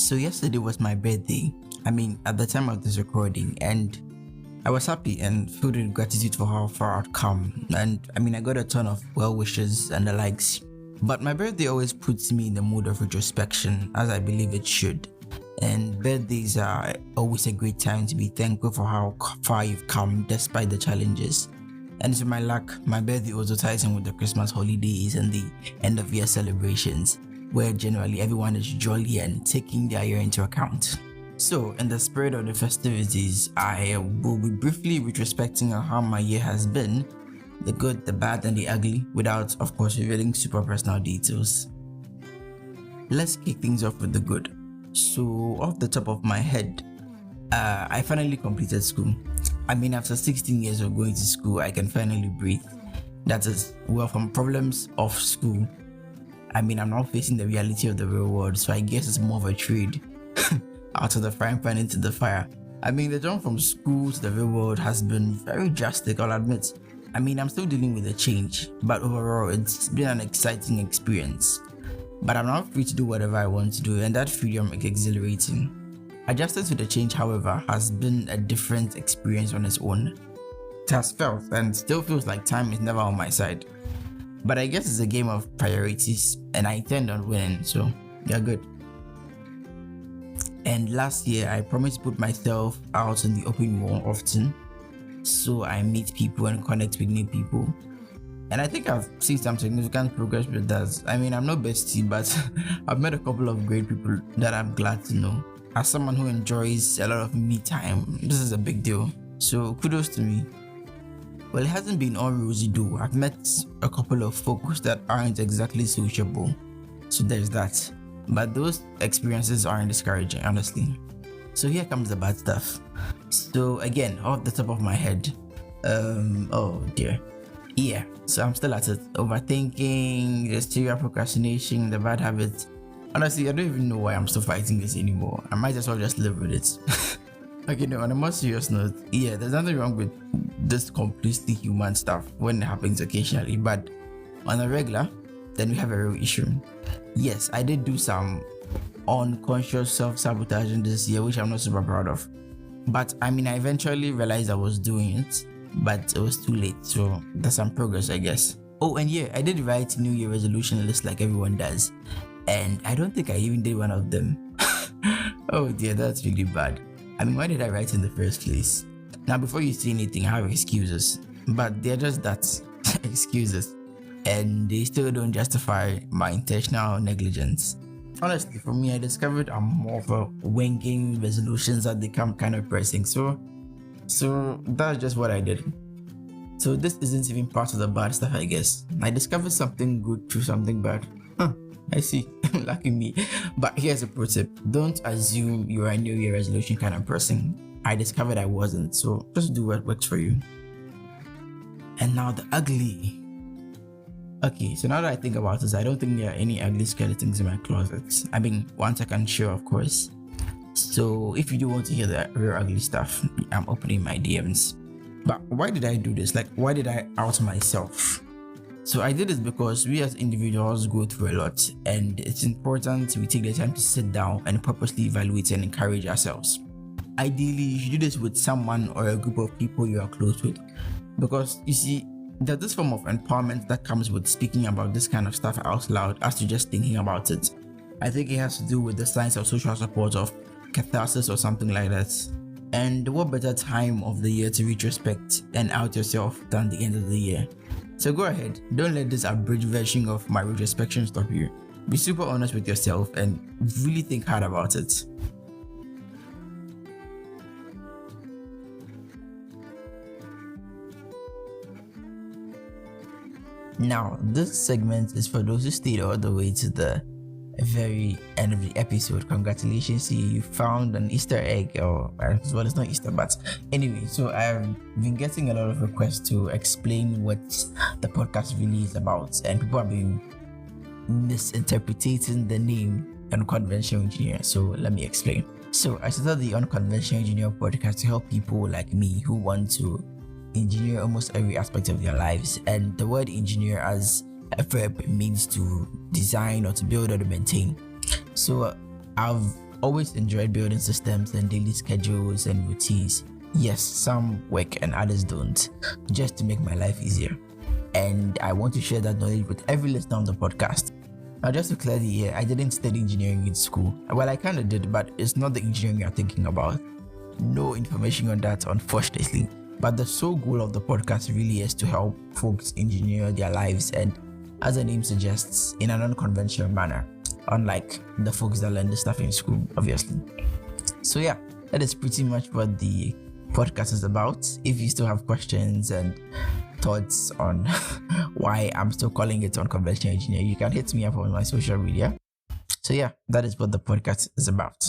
So yesterday was my birthday. At the time of this recording, and I was happy and filled with gratitude for how far I'd come. And I got a ton of well wishes and the likes. But my birthday always puts me in the mood of retrospection, as I believe it should. And birthdays are always a great time to be thankful for how far you've come despite the challenges. And to my luck, my birthday also ties in with the Christmas holidays and the end of year celebrations, where generally everyone is jolly and taking their year into account. So, in the spirit of the festivities, I will be briefly retrospecting on how my year has been, the good, the bad, and the ugly, without, of course, revealing super personal details. Let's kick things off with the good. So, off the top of my head, I finally completed school. After 16 years of going to school, I can finally breathe. That is, well, from problems of school. I'm now facing the reality of the real world, so I guess it's more of a trade. Out of the frying pan into the fire. The jump from school to the real world has been very drastic, I'll admit. I'm still dealing with the change, but overall, it's been an exciting experience. But I'm now free to do whatever I want to do, and that freedom is exhilarating. Adjusting to the change, however, has been a different experience on its own. It has felt and still feels like time is never on my side. But I guess it's a game of priorities, and I intend on winning, so you're good. And last year, I promised to put myself out in the open more often, so I meet people and connect with new people. And I think I've seen some significant progress with that. I'm no bestie, but I've met a couple of great people that I'm glad to know. As someone who enjoys a lot of me time, this is a big deal. So kudos to me. Well, it hasn't been all rosy though. I've met a couple of folks that aren't exactly sociable. So there's that. But those experiences aren't discouraging, honestly. So here comes the bad stuff. So again, off the top of my head, oh dear. Yeah, so I'm still at it. Overthinking, the serial procrastination, the bad habits. Honestly, I don't even know why I'm still fighting this anymore. I might as well just live with it. Okay, no, on a more serious note, yeah, there's nothing wrong with this completely human stuff when it happens occasionally, but on a regular, then we have a real issue. Yes, I did do some unconscious self-sabotaging this year, which I'm not super proud of. But I eventually realized I was doing it, but it was too late, so there's some progress, I guess. Oh, and yeah, I did write New Year resolution list like everyone does, and I don't think I even did one of them. Oh dear, that's really bad. Why did I write in the first place? Now, before you say anything, I have excuses, but they're just that, excuses. And they still don't justify my intentional negligence. Honestly, for me, I discovered I'm more of a winging resolutions that become kind of pressing. So that's just what I did. So this isn't even part of the bad stuff, I guess. I discovered something good through something bad. I see. Lucky me. But here's a pro tip. Don't assume you're a New Year resolution kind of person. I discovered I wasn't. So just do what works for you. And now the ugly. Okay, so now that I think about this, I don't think there are any ugly skeletons in my closet. Ones I can show, of course. So if you do want to hear the real ugly stuff, I'm opening my DMs. But why did I do this? Why did I out myself? So I did this because we as individuals go through a lot, and it's important we take the time to sit down and purposely evaluate and encourage ourselves. Ideally, you should do this with someone or a group of people you are close with, because you see, there's this form of empowerment that comes with speaking about this kind of stuff out loud as to just thinking about it. I think it has to do with the science of social support, of catharsis or something like that. And what better time of the year to retrospect and out yourself than the end of the year? So go ahead, don't let this abridged version of my retrospection stop you. Be super honest with yourself and really think hard about it. Now, this segment is for those who stayed all the way to the very end of the episode. Congratulations to you, you found an Easter egg, or well, it's not Easter, but anyway. So I've been getting a lot of requests to explain what the podcast really is about, and people have been misinterpreting the name Unconventional Engineer. So let me explain. So I started the Unconventional Engineer podcast to help people like me who want to engineer almost every aspect of their lives, and the word engineer as a verb means to design or to build or to maintain. So I've always enjoyed building systems and daily schedules and routines. Yes, some work and others don't, just to make my life easier. And I want to share that knowledge with every listener on the podcast. Now, just to clear the air, I didn't study engineering in school. Well, I kind of did, but it's not the engineering you're thinking about. No information on that, unfortunately. But the sole goal of the podcast really is to help folks engineer their lives, and as the name suggests, in an unconventional manner, unlike the folks that learn the stuff in school, obviously. So yeah, that is pretty much what the podcast is about. If you still have questions and thoughts on why I'm still calling it unconventional engineer, you can hit me up on my social media. So yeah, that is what the podcast is about.